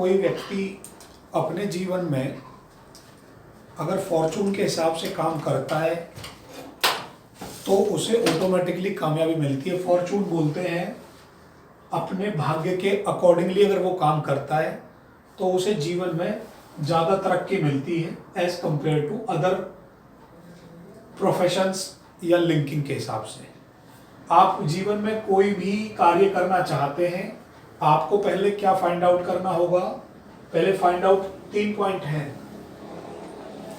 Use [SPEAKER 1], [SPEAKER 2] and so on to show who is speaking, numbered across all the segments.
[SPEAKER 1] कोई व्यक्ति अपने जीवन में अगर फॉर्चून के हिसाब से काम करता है तो उसे ऑटोमेटिकली कामयाबी मिलती है। फॉर्चून बोलते हैं अपने भाग्य के अकॉर्डिंगली अगर वो काम करता है तो उसे जीवन में ज़्यादा तरक्की मिलती है as compare to other professions या लिंकिंग के हिसाब से। आप जीवन में कोई भी कार्य करना चाहते हैं, आपको पहले क्या फाइंड आउट करना होगा? पहले फाइंड आउट 3 पॉइंट हैं।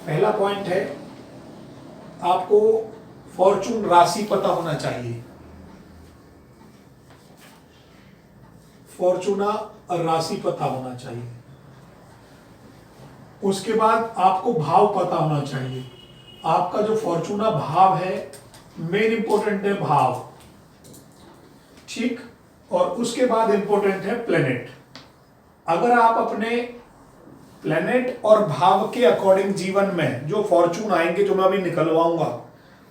[SPEAKER 1] पहला पॉइंट है आपको फॉर्चून राशि पता होना चाहिए। फॉर्चूना राशि पता होना चाहिए। उसके बाद आपको भाव पता होना चाहिए। आपका जो फॉर्चूना भाव है, मेन इंपॉर्टेंट है भाव, ठीक। और उसके बाद इंपॉर्टेंट है प्लेनेट। अगर आप अपने प्लेनेट और भाव के अकॉर्डिंग जीवन में जो फॉर्चून आएंगे, जो मैं अभी निकलवाऊंगा,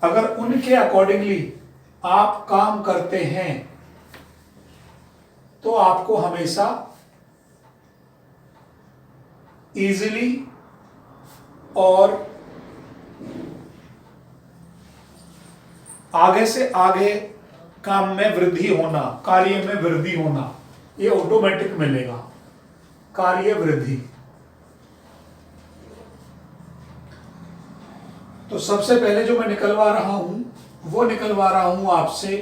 [SPEAKER 1] अगर उनके अकॉर्डिंगली आप काम करते हैं तो आपको हमेशा इजीली और आगे से आगे काम में वृद्धि होना, कार्य में वृद्धि होना, ये ऑटोमेटिक मिलेगा। कार्य वृद्धि। तो सबसे पहले जो मैं निकलवा रहा हूं वो निकलवा रहा हूं आपसे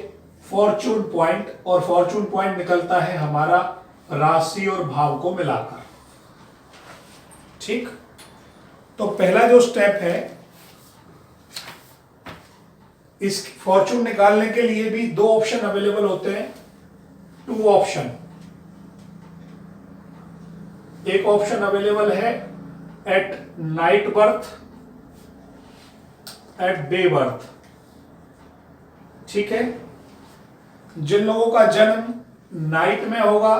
[SPEAKER 1] फॉर्चून पॉइंट, और फॉर्चून पॉइंट निकलता है हमारा राशि और भाव को मिलाकर, ठीक। तो पहला जो स्टेप है, इस फॉर्चून निकालने के लिए भी 2 ऑप्शन अवेलेबल होते हैं, 2 ऑप्शन। एक ऑप्शन अवेलेबल है at night birth, at day birth, ठीक है। जिन लोगों का जन्म नाइट में होगा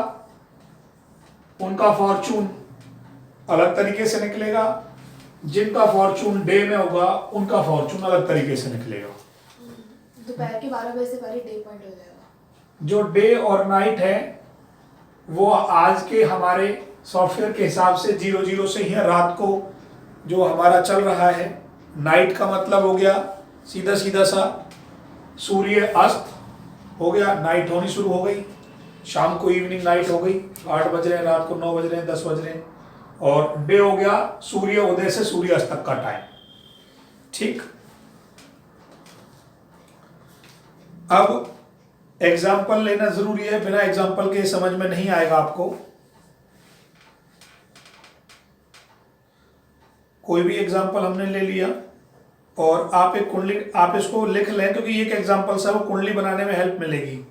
[SPEAKER 1] उनका फॉर्चून अलग तरीके से निकलेगा, जिनका फॉर्चून डे में होगा उनका फॉर्चून अलग तरीके से निकलेगा।
[SPEAKER 2] दोपहर के 12 बजे से पहले डे पॉइंट हो जाएगा।
[SPEAKER 1] जो डे और नाइट है वो आज के हमारे सॉफ्टवेयर के हिसाब से 00 से ही है। रात को जो हमारा चल रहा है, नाइट का मतलब हो गया सीधा सीधा सा सूर्य अस्त हो गया, नाइट होनी शुरू हो गई, शाम को इवनिंग नाइट हो गई, 8 बज रहे हैं, रात को 9 बज रहे हैं, 10 बज रहे हैं, और डे हो गया सूर्य उदय से सूर्य अस्त तक का टाइम, ठीक। अब एग्जाम्पल लेना जरूरी है, बिना एग्जाम्पल के समझ में नहीं आएगा आपको। कोई भी एग्जाम्पल हमने ले लिया और आप एक कुंडली, आप इसको लिख लें क्योंकि ये एक एग्जाम्पल से वो कुंडली बनाने में हेल्प मिलेगी।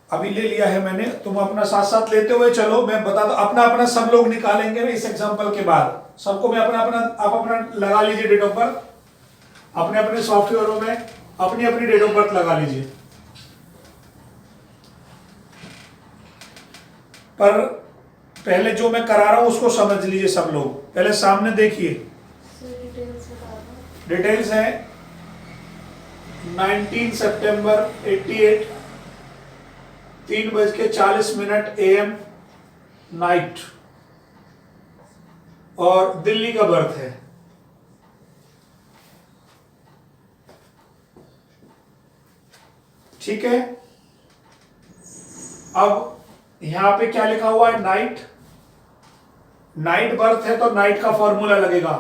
[SPEAKER 1] अभी ले लिया है मैंने, तुम अपना साथ साथ लेते हुए चलो, मैं बता दो, अपना अपना सब लोग निकालेंगे ना इस एग्जाम्पल के बाद। सबको मैं अपना अपना, आप अपना लगा लीजिए डेट ऑफ बर्थ, अपने अपने सॉफ्टवेयरों में अपनी अपनी डेट ऑफ बर्थ लगा लीजिए। पर पहले जो मैं करा रहा हूं उसको समझ लीजिए सब लोग, पहले सामने देखिए। डिटेल्स है 19 सितंबर 88, 3:40 AM नाइट, और दिल्ली का बर्थ है। ठीक है। अब यहां पे क्या लिखा हुआ है? नाइट। नाइट बर्थ है तो नाइट का फॉर्मूला लगेगा,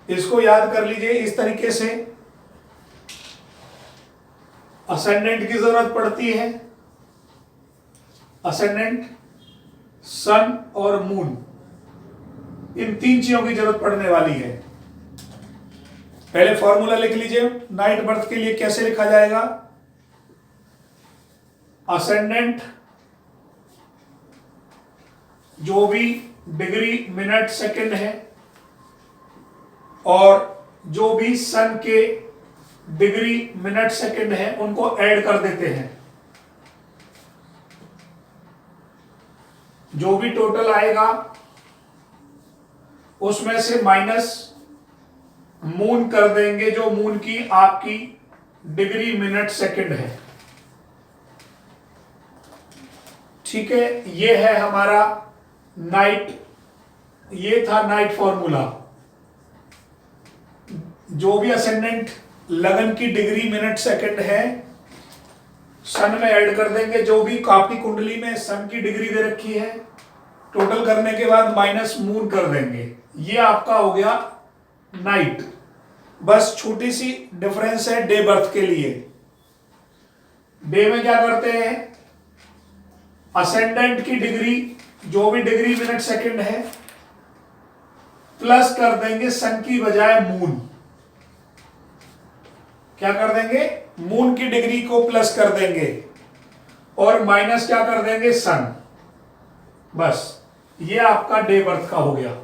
[SPEAKER 1] इसको याद कर लीजिए इस तरीके से। असेंडेंट की जरूरत पड़ती है, असेंडेंट सन और मून, इन 3 चीजों की जरूरत पड़ने वाली है। पहले फॉर्मूला लिख लीजिए नाइट बर्थ के लिए। कैसे लिखा जाएगा? असेंडेंट जो भी डिग्री मिनट सेकंड है, और जो भी सन के डिग्री मिनट सेकंड है, उनको ऐड कर देते हैं। जो भी टोटल आएगा उसमें से माइनस मून कर देंगे, जो मून की आपकी डिग्री मिनट सेकंड है। ठीक है, ये है हमारा नाइट, ये था नाइट फॉर्मूला। जो भी असेंडेंट लगन की डिग्री मिनट सेकंड है सन में ऐड कर देंगे, जो भी आपकी कुंडली में सन की डिग्री दे रखी है टोटल करने के बाद माइनस मून कर देंगे। ये आपका हो गया नाइट। बस छोटी सी डिफरेंस है डे बर्थ के लिए। डे में क्या करते हैं, असेंडेंट की डिग्री जो भी डिग्री मिनट सेकंड है प्लस कर देंगे सन की बजाय मून। क्या कर देंगे, मून की डिग्री को प्लस कर देंगे और माइनस क्या कर देंगे, सन। बस ये आपका डे बर्थ का हो गया।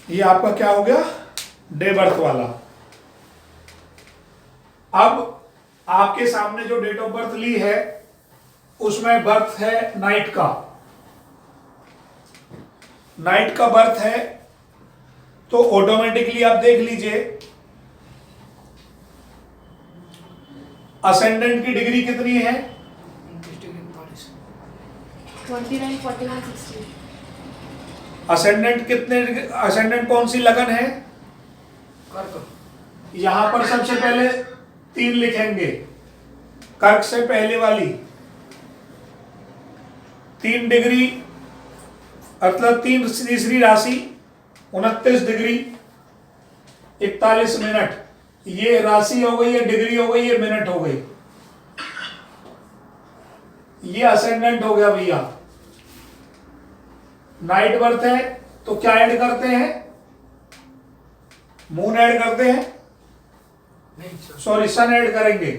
[SPEAKER 1] ये आपका क्या हो गया, डे बर्थ वाला। अब आपके सामने जो डेट ऑफ बर्थ ली है उसमें बर्थ है नाइट का। नाइट का बर्थ है तो ऑटोमेटिकली आप देख लीजिए असेंडेंट की डिग्री कितनी है,
[SPEAKER 2] 29, 41, 60।
[SPEAKER 1] असेंडेंट कितने, असेंडेंट कौन सी लगन है, यहां पर सबसे पहले 3 लिखेंगे, कर्क से पहले वाली 3 डिग्री मतलब तीसरी राशि 29 डिग्री 41 मिनट। ये राशि हो गई, ये डिग्री हो गई, ये मिनट हो गई। ये असेंडेंट हो गया भैया। नाइट बर्थ है तो क्या ऐड करते हैं, मून ऐड करते हैं, सॉरी सन ऐड करेंगे।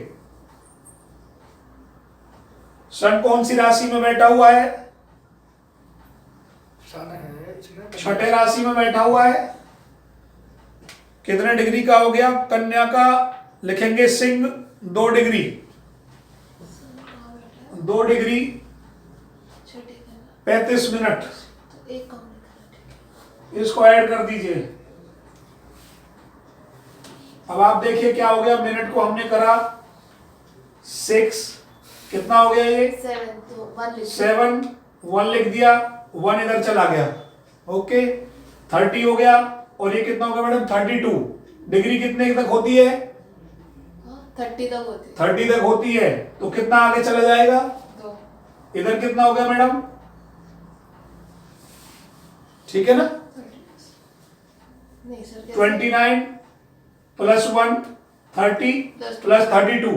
[SPEAKER 1] सन कौन सी राशि में बैठा हुआ है, छठे राशि में बैठा हुआ है। कितने डिग्री का हो गया, कन्या का लिखेंगे सिंह 2 डिग्री, 2 डिग्री 35 मिनट।
[SPEAKER 2] तो एक कम लिखा है।
[SPEAKER 1] इसको ऐड कर दीजिए। अब आप देखिए क्या हो गया, मिनट को हमने करा 6, कितना हो गया ये
[SPEAKER 2] 7, तो 1 लिख
[SPEAKER 1] 7, 1 लिख दिया, 1 इधर चला गया, ओके 30 हो गया। और ये कितना होगा मैडम, 32 डिग्री कितने तक होती है,
[SPEAKER 2] 30 तक होती है।
[SPEAKER 1] 30 तक होती है, तो कितना आगे चला जाएगा,
[SPEAKER 2] तो
[SPEAKER 1] इधर कितना हो गया मैडम, ठीक है ना,
[SPEAKER 2] नहीं सर
[SPEAKER 1] 29 प्लस 1 30 प्लस 32,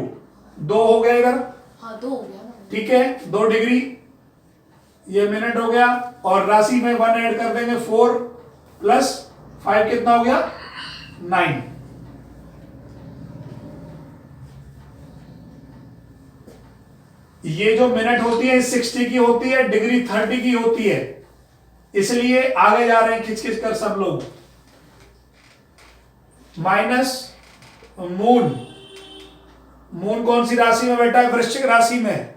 [SPEAKER 1] 2 हो गया इधर,
[SPEAKER 2] हाँ 2 हो गया ना।
[SPEAKER 1] ठीक है 2 डिग्री, ये मिनट हो गया। और राशि में 1 ऐड कर देंगे, 4 प्लस 5 कितना हो गया, 9। ये जो मिनट होती है 60 की होती है, डिग्री 30 की होती है, इसलिए आगे जा रहे हैं खिंच खिंच कर सब लोग। माइनस मून, मून कौन सी राशि में बैठा है, वृश्चिक राशि में,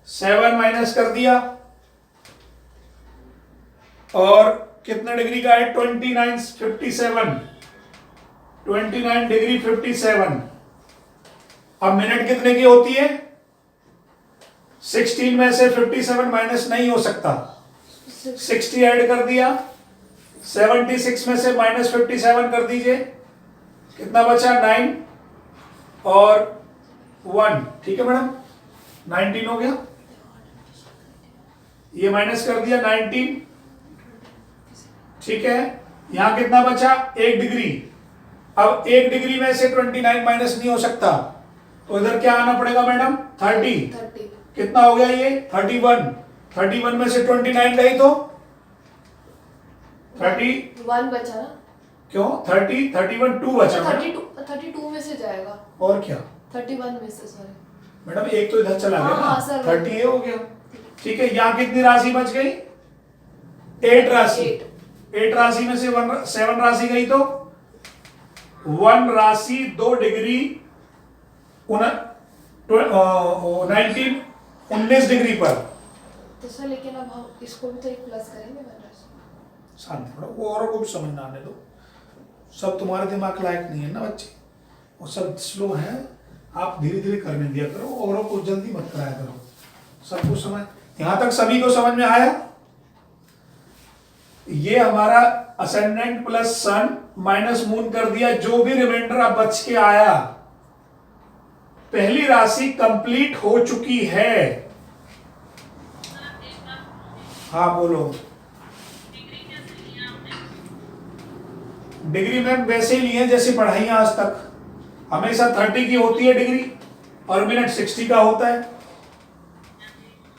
[SPEAKER 1] 7 माइनस कर दिया और कितने डिग्री का है, 29 57, 29 डिग्री 57। अब मिनट कितने की होती है, 16 में से 57 माइनस नहीं हो सकता, 60 ऐड कर दिया, 76 में से माइनस 57 कर दीजिए, कितना बचा 9 और 1, ठीक है मैडम 19 हो गया। ये माइनस कर दिया 19, ठीक है। यहां कितना बचा, 1 डिग्री। अब 1 डिग्री में से 29 माइनस नहीं हो सकता, तो इधर क्या आना पड़ेगा मैडम, 30।
[SPEAKER 2] 30
[SPEAKER 1] कितना हो गया ये, 31। 31 में से 29 गई तो
[SPEAKER 2] 1 बचा ना,
[SPEAKER 1] क्यों 30 31 2 बचा मैडम।
[SPEAKER 2] 32 में से जाएगा,
[SPEAKER 1] और क्या
[SPEAKER 2] 31 में से, सॉरी
[SPEAKER 1] मैडम, एक तो इधर चला गया
[SPEAKER 2] हाँ,
[SPEAKER 1] ना,
[SPEAKER 2] सर,
[SPEAKER 1] 30 ये हो गया, ठीक है। यहाँ कितनी राशि बच गई, 8 राशि। 8 राशि में से 7 राशि गई तो 1 राशि 2 डिग्री 19 डिग्री पर।
[SPEAKER 2] तो सर लेकिन अब हम इसको भी तो एक प्लस करेंगे ना।
[SPEAKER 1] शांति, वो औरों को भी समझना आने दो, सब तुम्हारे दिमाग लायक नहीं है ना बच्चे, वो सब स्लो है, आप धीरे धीरे करने दिया करो, औरों को जल्दी मत कराया करो। सबको समझ, यहां तक सभी को समझ में आया? ये हमारा असेंडेंट प्लस सन माइनस मून कर दिया, जो भी रिमाइंडर अब बच के आया, पहली राशि कंप्लीट हो चुकी है। हाँ बोलो। डिग्री मैम वैसे ही ली है जैसे पढ़ाई आज तक, हमेशा 30 की होती है डिग्री और मिनट 60 का होता है।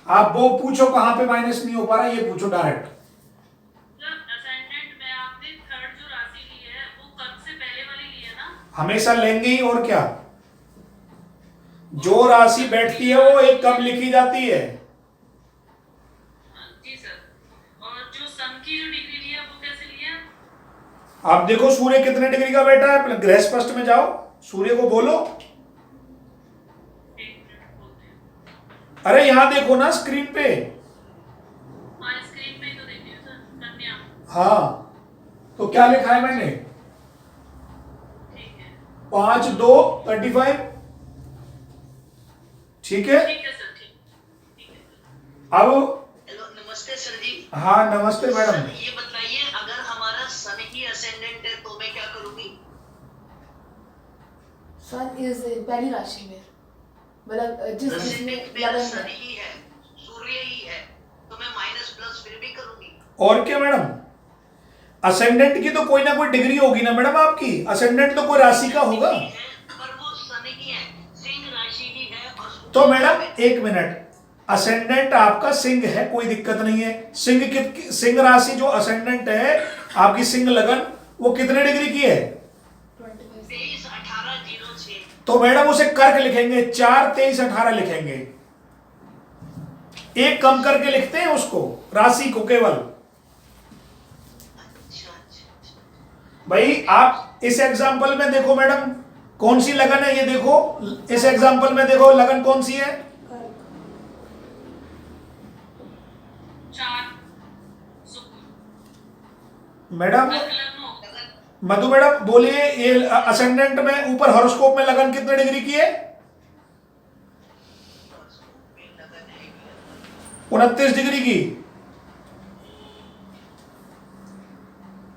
[SPEAKER 1] आप वो पूछो कहां पे माइनस नहीं हो पा रहा, ये पूछो डायरेक्ट। हमेशा लेंगे ही, और क्या, जो राशि बैठती है वो एक कम लिखी जाती है।
[SPEAKER 3] जी सर, और जो सन की जो डिग्री लिया वो कैसे लिया?
[SPEAKER 1] आप देखो सूर्य कितने डिग्री का बैठा है, ग्रह स्पष्ट में जाओ, सूर्य को बोलो। अरे यहां देखो ना स्क्रीन पे।
[SPEAKER 3] हाँ स्क्रीन पे ही तो देख रही हूँ सर, कन्या।
[SPEAKER 1] हाँ तो क्या लिखा है मैंने?
[SPEAKER 3] ठीक है
[SPEAKER 1] 5 2 35। ठीक है,
[SPEAKER 3] ठीक है सर, ठीक है।
[SPEAKER 1] अब
[SPEAKER 4] हेलो नमस्ते सर जी।
[SPEAKER 1] हाँ नमस्ते मैडम।
[SPEAKER 4] सर ये बताइए, अगर हमारा सन ही असेंडेंट है तो मैं क्या करूंगी?
[SPEAKER 2] सन इज पहली राशि में, मतलब जिसमें
[SPEAKER 4] असेंडेंट मेरा
[SPEAKER 2] लगन
[SPEAKER 4] सन
[SPEAKER 2] है।
[SPEAKER 4] ही है, सूर्य ही है, तो मैं माइनस प्लस फिर भी करूंगी।
[SPEAKER 1] और क्या मैडम, असेंडेंट की तो कोई ना कोई डिग्री होगी ना मैडम आपकी, असेंडेंट तो कोई राशि का होगा।
[SPEAKER 4] डिग्री है, पर वो सन ही है, सिंह राशि ही है और सूर्य
[SPEAKER 1] तो मैडम
[SPEAKER 4] है।
[SPEAKER 1] एक मिनट, असेंडेंट आपका सिंह है, कोई दिक्कत नहीं है। सिंह राशि जो असेंडेंट है आपकी, सिंह लगन, वो कितने डिग्री की है?
[SPEAKER 2] 25।
[SPEAKER 4] 23 18 06।
[SPEAKER 1] तो मैडम उसे कर्क लिखेंगे, 4 23 18 लिखेंगे, एक कम करके लिखते हैं उसको, राशि को केवल।
[SPEAKER 4] अच्छा अच्छा अच्छा।
[SPEAKER 1] भाई आप इस एग्जाम्पल में देखो मैडम, कौन सी लगन है ये देखो, इस एग्जाम्पल में देखो लगन कौन सी है?
[SPEAKER 2] कर्क।
[SPEAKER 3] 4 शुक्र।
[SPEAKER 1] मैडम
[SPEAKER 3] लग्नो।
[SPEAKER 1] मधु मैडम बोलिए, ये असेंडेंट में ऊपर हॉरोस्कोप में लगन कितने डिग्री की है? 29 डिग्री की।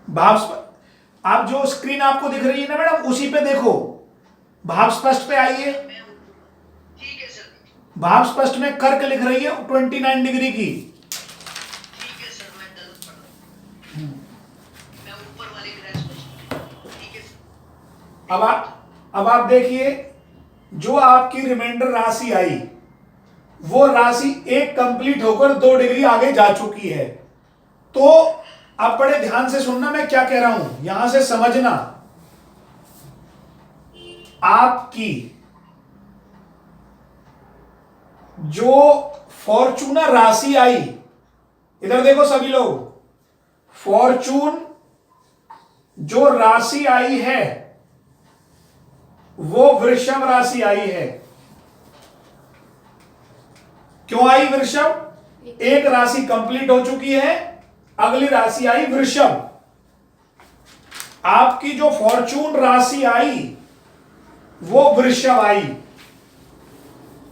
[SPEAKER 1] भाव आप जो स्क्रीन आपको दिख रही है ना मैडम, उसी पे देखो, भाव स्पष्ट पे आइए।
[SPEAKER 4] ठीक है सर,
[SPEAKER 1] भाव स्पष्ट में कर्क लिख रही है 29 डिग्री की।
[SPEAKER 4] ठीक है सर, मैं गलत पढ़ा, मैं ऊपर वाले ग्रह स्पष्ट। ठीक है सर।
[SPEAKER 1] अब आप देखिए, जो आपकी रिमाइंडर राशि आई, वो राशि एक कंप्लीट होकर 2 डिग्री आगे जा चुकी है। तो अब बड़े ध्यान से सुनना मैं क्या कह रहा हूं, यहां से समझना। आपकी जो फॉर्चूनर राशि आई, इधर देखो सभी लोग, फॉर्चून जो राशि आई है वो वृषभ राशि आई है। क्यों आई वृषभ? एक राशि कंप्लीट हो चुकी है, अगली राशि आई वृषभ। आपकी जो फॉर्चून राशि आई वो वृषभ आई।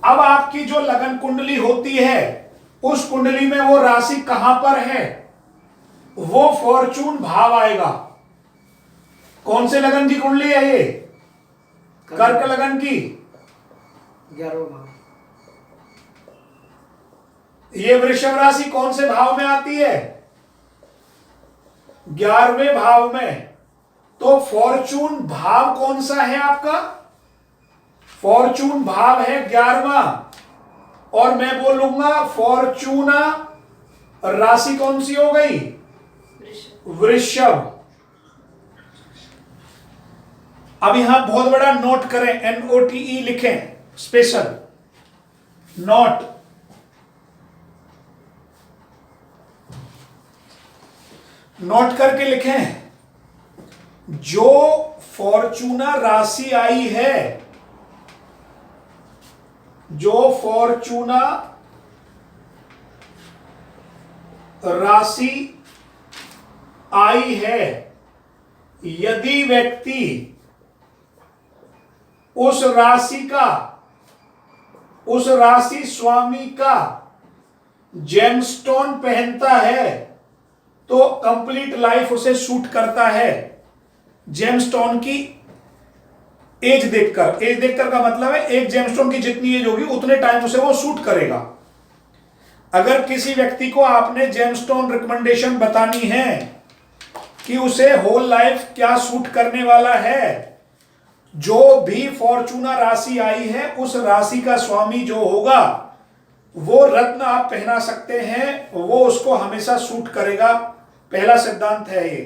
[SPEAKER 1] अब आपकी जो लगन कुंडली होती है, उस कुंडली में वो राशि कहां पर है? वो फॉर्चून भाव आएगा। कौन से लगन की कुंडली है ये? कर्क लगन की।
[SPEAKER 5] 11वां भाव।
[SPEAKER 1] ये वृषभ राशि कौन से भाव में आती है? 11वें भाव में। तो फॉर्चून भाव कौन सा है आपका? फॉर्चून भाव है 11वां। और मैं बोलूंगा फॉर्चूना राशि कौन सी हो गई? वृषभ। अब यहां बहुत बड़ा नोट करें, NOTE लिखें, स्पेशल नोट। नोट करके लिखें, जो फॉर्चूना राशि आई है, जो फॉर्चूना राशि आई है, यदि व्यक्ति उस राशि स्वामी का जेमस्टोन पहनता है तो कंप्लीट लाइफ उसे सूट करता है। जेमस्टोन की एज देखकर का मतलब है एक जेमस्टोन की जितनी एज होगी उतने टाइम उसे वो सूट करेगा। अगर किसी व्यक्ति को आपने जेमस्टोन रिकमेंडेशन बतानी है कि उसे होल लाइफ क्या सूट करने वाला है, जो भी फॉर्चूना राशि आई है उस राशि का स्वामी जो होगा वो रत्न आप पहना सकते हैं, वो उसको हमेशा सूट करेगा। पहला सिद्धांत है ये।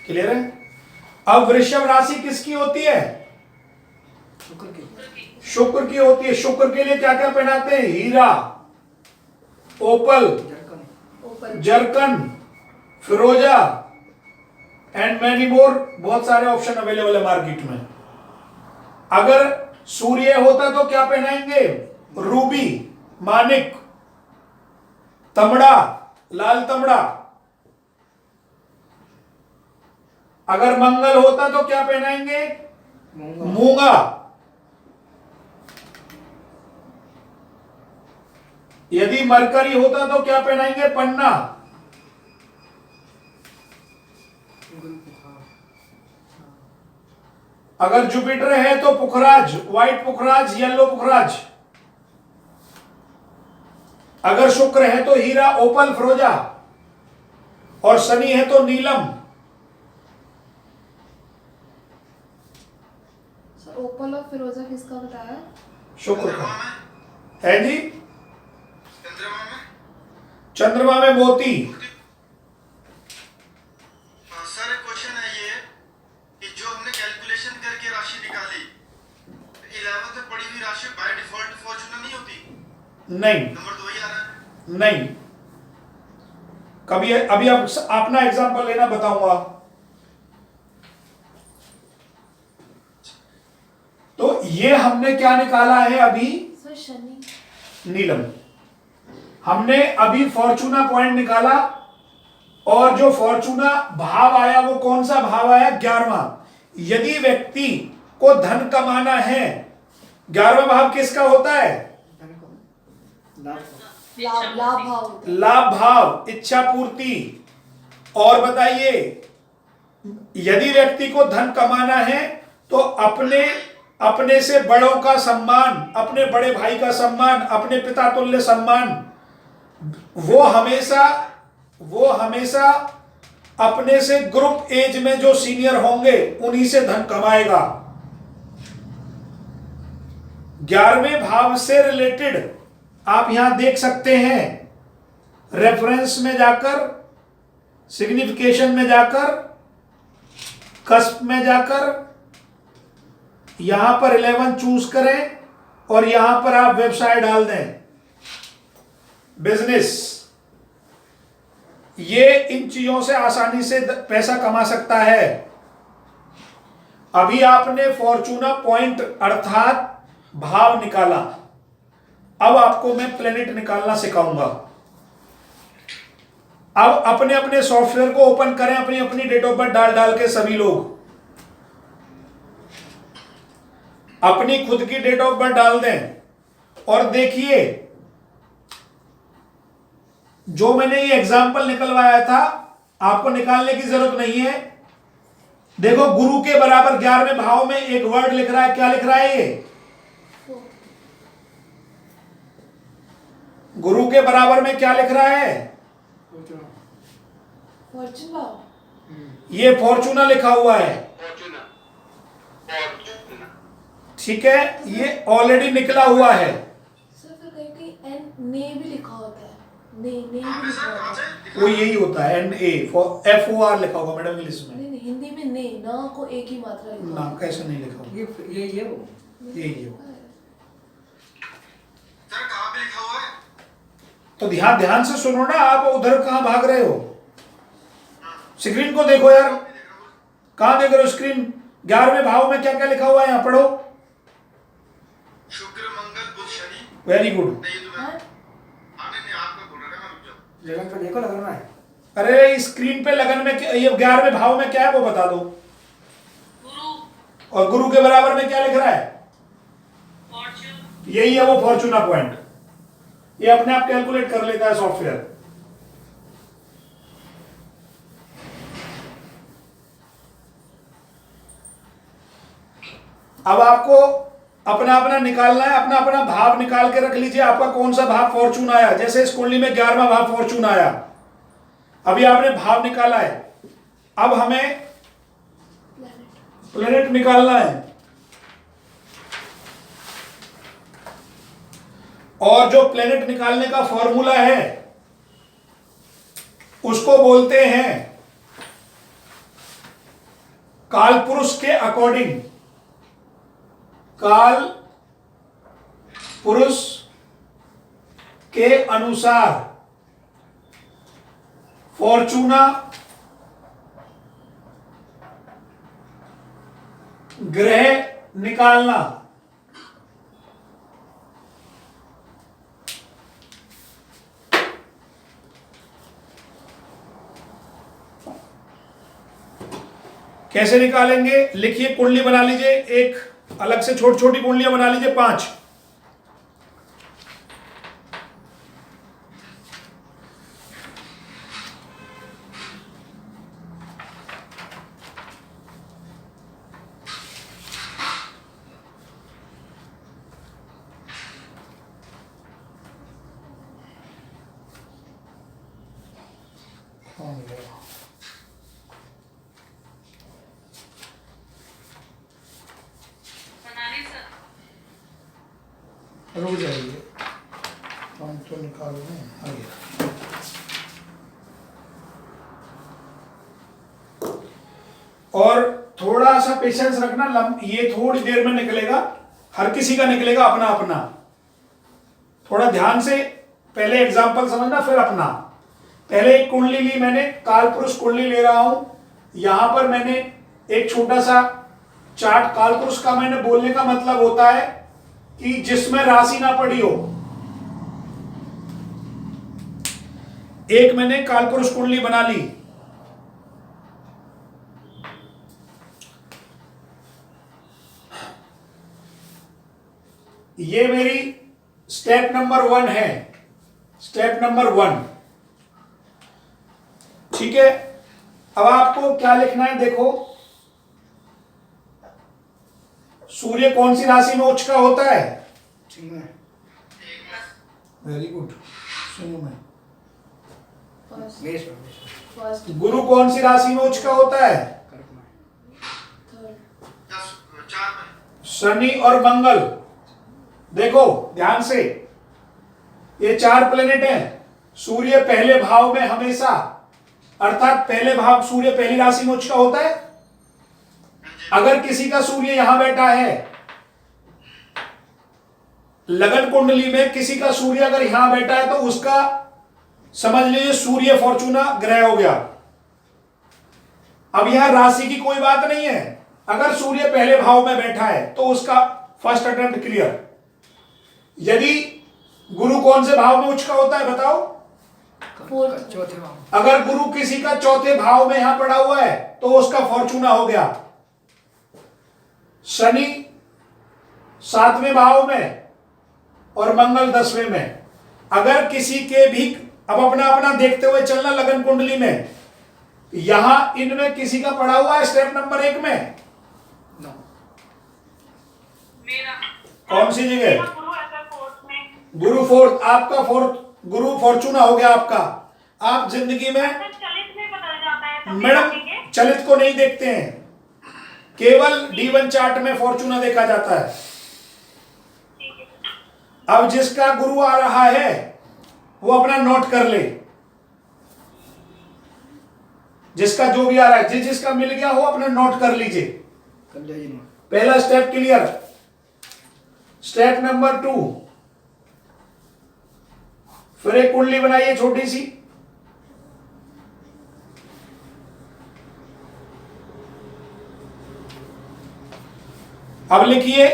[SPEAKER 1] क्लियर है? अब वृषभ राशि किसकी होती है?
[SPEAKER 5] शुक्र की।
[SPEAKER 1] शुक्र की होती है। शुक्र के लिए क्या क्या पहनाते हैं? हीरा, ओपल, जरकन, फिरोजा एंड मैनी मोर। बहुत सारे ऑप्शन अवेलेबल है मार्केट में। अगर सूर्य होता तो क्या पहनाएंगे? रूबी, मानिक, तमड़ा, लाल तमड़ा। अगर मंगल होता तो क्या पहनाएंगे? मूंगा। यदि मरकरी होता तो क्या पहनाएंगे? पन्ना। अगर जुपिटर है तो पुखराज, व्हाइट पुखराज, येलो पुखराज। अगर शुक्र है तो हीरा, ओपल, फिरोजा। और शनि है तो नीलम।
[SPEAKER 2] सर ओपल और फिरोजा किसका बताया?
[SPEAKER 1] शुक्र का है जी। चंद्रमा में मोती।
[SPEAKER 6] सर क्वेश्चन है ये कि जो हमने कैलकुलेशन करके राशि निकाली 11 में पड़ी हुई राशि बाय डिफॉल्ट फॉर्चूनर नहीं होती?
[SPEAKER 1] नहीं,
[SPEAKER 6] नंबर 2 ही आ रहा है।
[SPEAKER 1] नहीं। कभी अभी आप अपना एग्जांपल लेना, बताऊंगा। तो ये हमने क्या निकाला है अभी?
[SPEAKER 2] सर शनि।
[SPEAKER 1] नीलम। हमने अभी फॉर्चूना पॉइंट निकाला और जो फॉर्चूना भाव आया वो कौन सा भाव आया? 11वां। यदि व्यक्ति को धन कमाना है, 11वां भाव किसका होता है?
[SPEAKER 2] लाभ भाव।
[SPEAKER 1] लाभ भाव, इच्छा पूर्ति। और बताइए, यदि व्यक्ति को धन कमाना है तो अपने से बड़ों का सम्मान, अपने बड़े भाई का सम्मान, अपने पिता तुल्य सम्मान, वो हमेशा अपने से ग्रुप एज में जो सीनियर होंगे उन्हीं से धन कमाएगा। 11वें भाव से रिलेटेड आप यहां देख सकते हैं, रेफरेंस में जाकर, सिग्निफिकेशन में जाकर, कस्प में जाकर यहां पर 11 चूज करें और यहां पर आप वेबसाइट डाल दें बिजनेस। ये इन चीजों से आसानी से पैसा कमा सकता है। अभी आपने फॉर्चूना पॉइंट अर्थात भाव निकाला, अब आपको मैं प्लेनेट निकालना सिखाऊंगा। अब अपने अपने सॉफ्टवेयर को ओपन करें, अपनी अपनी डेट ऑफ बर्थ डाल के सभी लोग अपनी खुद की डेट ऑफ बर्थ डाल दें और देखिए, जो मैंने ये एग्जाम्पल निकलवाया था आपको निकालने की जरूरत नहीं है। देखो, गुरु के बराबर 11वें भाव में एक वर्ड लिख रहा है। क्या लिख रहा है ये? गुरु के बराबर में क्या लिख रहा है?
[SPEAKER 2] फॉर्चूना।
[SPEAKER 1] ये फॉर्चूना लिखा हुआ है। ठीक है, ये ऑलरेडी निकला हुआ है।
[SPEAKER 2] सर फिर कहीं कहीं एन ने भी लिखा होता है। ने भी लिखा होता है।
[SPEAKER 1] वो यही होता है, NA लिखा होगा मैडम इंग्लिश में।
[SPEAKER 2] नहीं, हिंदी में ने ना को एक ही मात्रा लिखा
[SPEAKER 1] नाम कैसे नहीं लिखा होगा?
[SPEAKER 5] ये वो
[SPEAKER 1] यही हो।
[SPEAKER 6] सर कहाँ पे लिखा हुआ है?
[SPEAKER 1] तो ध्यान से सुनो ना, आप उधर कहां भाग रहे हो? स्क्रीन को देखो यार, कहां देख रहे हो स्क्रीन? 11वें भाव में क्या क्या लिखा हुआ है यहां पढ़ो।
[SPEAKER 6] शुक्र, मंगल, बुध, शनि।
[SPEAKER 1] Very good.
[SPEAKER 6] नहीं तो
[SPEAKER 2] हाँ?
[SPEAKER 5] लगन पे देखो लगन में।
[SPEAKER 1] अरे स्क्रीन पे लगन में ये 11वें भाव में क्या है वो बता दो।
[SPEAKER 3] गुरु
[SPEAKER 1] और गुरु के बराबर में क्या लिख रहा है?
[SPEAKER 3] फॉर्च्यून
[SPEAKER 1] यही है वो फॉर्चूना पॉइंट। ये अपने आप कैलकुलेट कर लेता है सॉफ्टवेयर। अब आपको अपना अपना निकालना है, अपना अपना भाव निकाल के रख लीजिए। आपका कौन सा भाव फॉर्चून आया? जैसे इस कुंडली में 11वां भाव फॉर्चून आया, अभी आपने भाव निकाला है। अब हमें प्लेनेट निकालना है, और जो प्लेनेट निकालने का फॉर्मूला है उसको बोलते हैं काल पुरुष के अकॉर्डिंग। काल पुरुष के अनुसार फॉर्चूना ग्रह निकालना। कैसे निकालेंगे? लिखिए, कुंडली बना लीजिए, एक अलग से छोटी छोटी कुंडलियां बना लीजिए, 5।
[SPEAKER 3] बनाने सर
[SPEAKER 1] रुक जाइए, हम तो निकाल रहे हैं। आ गया। और थोड़ा सा पेशेंस रखना, ये थोड़ी देर में निकलेगा, हर किसी का निकलेगा अपना अपना। थोड़ा ध्यान से पहले एग्जांपल समझना, फिर अपना। पहले एक कुंडली ली मैंने, कालपुरुष कुंडली ले रहा हूं। यहां पर मैंने एक छोटा सा चार्ट, कालपुरुष का मैंने बोलने का मतलब होता है कि जिसमें राशि ना पड़ी हो। एक मैंने कालपुरुष कुंडली बना ली। ये मेरी स्टेप नंबर 1 है, स्टेप नंबर 1। ठीक है, अब आपको क्या लिखना है? देखो, सूर्य कौन सी राशि में उच्च का होता है?
[SPEAKER 5] ठीक है।
[SPEAKER 1] Very good. सुनो मैं,
[SPEAKER 5] मेष
[SPEAKER 2] फर्स्ट,
[SPEAKER 1] गुरु कौन सी राशि में उच्च का होता है?
[SPEAKER 5] कर्क में।
[SPEAKER 2] थर्ड,
[SPEAKER 6] 4 में
[SPEAKER 1] शनि और मंगल। देखो ध्यान से, ये 4 प्लेनेट हैं। सूर्य पहले भाव में हमेशा, अर्थात पहले भाव, सूर्य पहली राशि में उच्च का होता है। अगर किसी का सूर्य यहां बैठा है, लगन कुंडली में किसी का सूर्य अगर यहां बैठा है, तो उसका समझ लीजिए सूर्य फॉर्चूना ग्रह हो गया। अब यहां राशि की कोई बात नहीं है। अगर सूर्य पहले भाव में बैठा है तो उसका फर्स्ट अटेम्प्ट क्लियर। यदि गुरु कौन से भाव में उच्च का होता है बताओ?
[SPEAKER 2] फोर्थ,
[SPEAKER 5] चौथे भाव।
[SPEAKER 1] अगर गुरु किसी का चौथे भाव में यहां पड़ा हुआ है तो उसका फॉर्चूना हो गया। शनि 7वें भाव में और मंगल 10वें में। अगर किसी के भी, अब अपना अपना देखते हुए चलना लगन कुंडली में, यहां इनमें किसी का पड़ा हुआ है स्टेप नंबर 1 में,
[SPEAKER 5] नौ।
[SPEAKER 3] मेरा
[SPEAKER 1] कौन सी जगह?
[SPEAKER 3] गुरु ऐसा फोर्थ में
[SPEAKER 1] गुरु 4th, आपका 4th गुरु फॉर्चूना हो गया आपका। आप जिंदगी में
[SPEAKER 3] चलित में बदल जाता है तभी
[SPEAKER 1] मैडम
[SPEAKER 3] देखेंगे।
[SPEAKER 1] चलित को नहीं देखते हैं, केवल D1 चार्ट में फॉर्चूना देखा जाता है।
[SPEAKER 3] ठीक है
[SPEAKER 1] अब जिसका गुरु आ रहा है वो अपना नोट कर ले, जिसका जो भी आ रहा है, जिसका मिल गया हो अपना नोट कर लीजिए।
[SPEAKER 5] कर लीजिए नोट।
[SPEAKER 1] पहला स्टेप क्लियर। स्टेप नंबर 2, फिर एक कुंडली बनाइए छोटी सी। अब लिखिए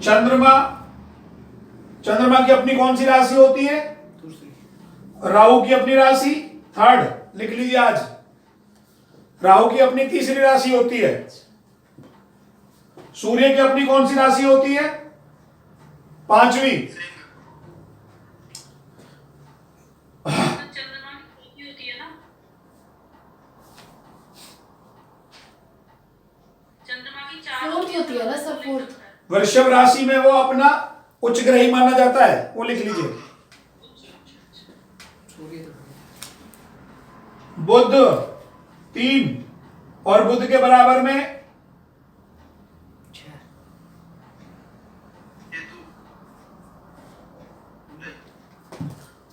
[SPEAKER 1] चंद्रमा, चंद्रमा की अपनी कौन सी राशि होती है?
[SPEAKER 5] दूसरी।
[SPEAKER 1] राहु की अपनी राशि थर्ड, लिख लीजिए आज। राहु की अपनी तीसरी राशि होती है। सूर्य की अपनी कौन सी राशि होती है? पांचवी।
[SPEAKER 3] चंद्रमा की चौथी होती है ना? चंद्रमा की चार
[SPEAKER 2] फोर्थ होती है ना सर, फोर्थ।
[SPEAKER 1] वृषभ राशि में वो अपना उच्च ग्रही माना जाता है, वो लिख लीजिए।
[SPEAKER 5] सूर्य तो
[SPEAKER 1] बुध 3 और बुध के बराबर में
[SPEAKER 5] 6।
[SPEAKER 6] केतु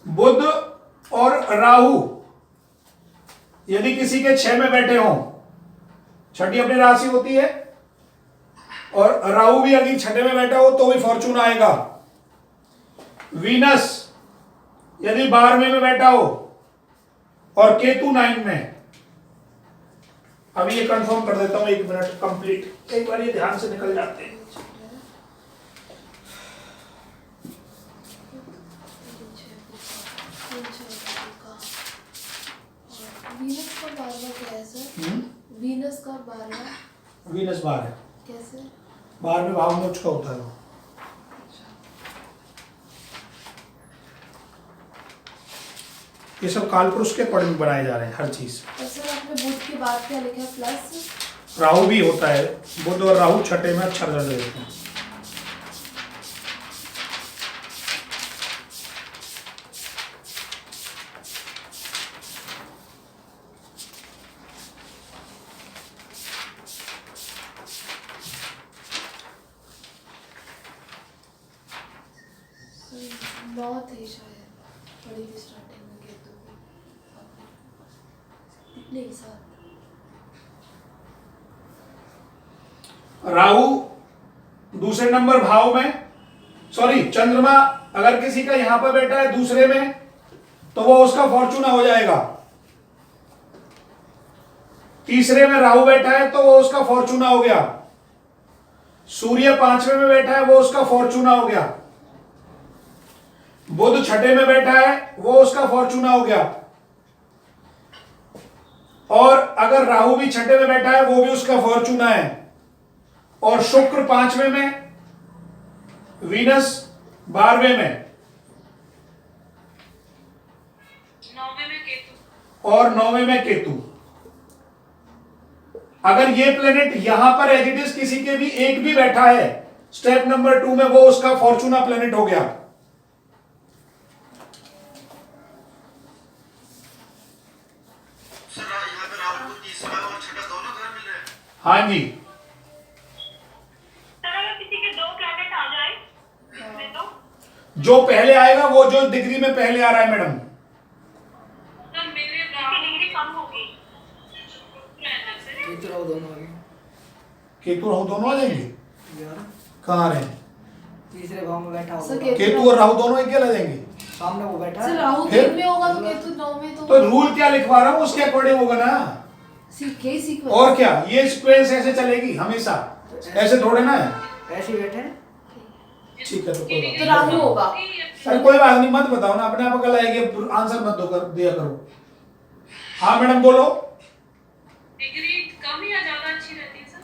[SPEAKER 1] बुध और राहु यदि किसी के 6 में बैठे हों, छठी अपनी राशि होती है, और राहु भी अगर छठे में बैठा हो तो भी फॉर्चून आएगा। वीनस यदि 12वें में बैठा हो और केतु 9 में। अभी ये कंफर्म कर देता हूं, 1 मिनट कंप्लीट, कई बार ये ध्यान से निकल जाते हैं।
[SPEAKER 2] वीनस का 12वां क्या है सर? वीनस का 12वां
[SPEAKER 1] वीनस 12
[SPEAKER 2] कैसे?
[SPEAKER 1] 12वें भाव में उसका होता है वो। ये सब कालपुरुष के अकॉर्डिंग बनाए जा रहे हैं हर चीज।
[SPEAKER 2] और सर आपने बुध के बाद क्या लिखा है? प्लस
[SPEAKER 1] राहु भी होता है, बुध और राहु छठे में अच्छा रिजल्ट देते हैं।
[SPEAKER 2] सर 9 थे शायद, पढ़ी थी स्टार्टिंग में केतु को। इतने ही साथ।
[SPEAKER 1] राहु दूसरे नंबर भाव में, सॉरी चंद्रमा अगर किसी का यहां पर बैठा है दूसरे में, तो वो उसका फॉर्चूना हो जाएगा। तीसरे में राहु बैठा है तो वो उसका फॉर्चूना हो गया। सूर्य 5वें में बैठा है, वो उसका फॉर्चूना हो गया। बुध छठे में बैठा है, वो उसका फॉर्चूना हो गया। और अगर राहु भी छठे में बैठा है, वो भी उसका फॉर्चूना है। और शुक्र 5वें में, वीनस 12वें में,
[SPEAKER 3] 9वें में केतु।
[SPEAKER 1] और 9वें में केतु। अगर ये प्लेनेट यहां पर एज इट इज किसी के भी एक भी बैठा है स्टेप नंबर 2 में, वो उसका फॉर्चूना प्लेनेट हो गया।
[SPEAKER 6] सर यहाँ पे राहु को तीसरा और छठा दोनों घर मिल रहे हैं।
[SPEAKER 1] हाँ जी,
[SPEAKER 3] सर अगर किसी के 2 प्लैनेट आ जाए इसमें तो
[SPEAKER 1] जो पहले आएगा वो जो डिग्री में पहले आ रहा है मैडम।
[SPEAKER 3] सर मेरे राहु की डिग्री कम होगी।
[SPEAKER 5] केतु राहु दोनों आ गए।
[SPEAKER 1] केतु राहु दोनों आ जाएंगे?
[SPEAKER 5] 11
[SPEAKER 1] कहाँ आ रहे हैं?
[SPEAKER 5] तीसरे भाव में बैठा
[SPEAKER 2] सर,
[SPEAKER 5] होगा।
[SPEAKER 1] केतु और राहु दोनों एक आ जाएंगे?
[SPEAKER 5] सामने वो बैठा
[SPEAKER 2] सर
[SPEAKER 5] है।
[SPEAKER 2] राहु
[SPEAKER 1] फिर?
[SPEAKER 2] 3 में होगा तो केतु 9 में
[SPEAKER 1] तो रूल क्या लिखवा रहा हूं उसके अकॉर्डिंग होगा ना।
[SPEAKER 2] सीखे सीक्वेंस।
[SPEAKER 1] और क्या, ये सीक्वेंस ऐसे चलेगी हमेशा, ऐसे थोड़े ना है।
[SPEAKER 5] ऐसे ही बैठे हैं।
[SPEAKER 1] ठीक है, तो कोई बात
[SPEAKER 2] तो
[SPEAKER 1] नहीं।
[SPEAKER 2] राहु होगा।
[SPEAKER 1] अरे कोई बात नहीं, मत बताओ ना, अपने आप अकल आएगी, आंसर मत दो कर दिया करो। हाँ मैडम बोलो।
[SPEAKER 3] डिग्री कम या ज्यादा अच्छी रहती है सर?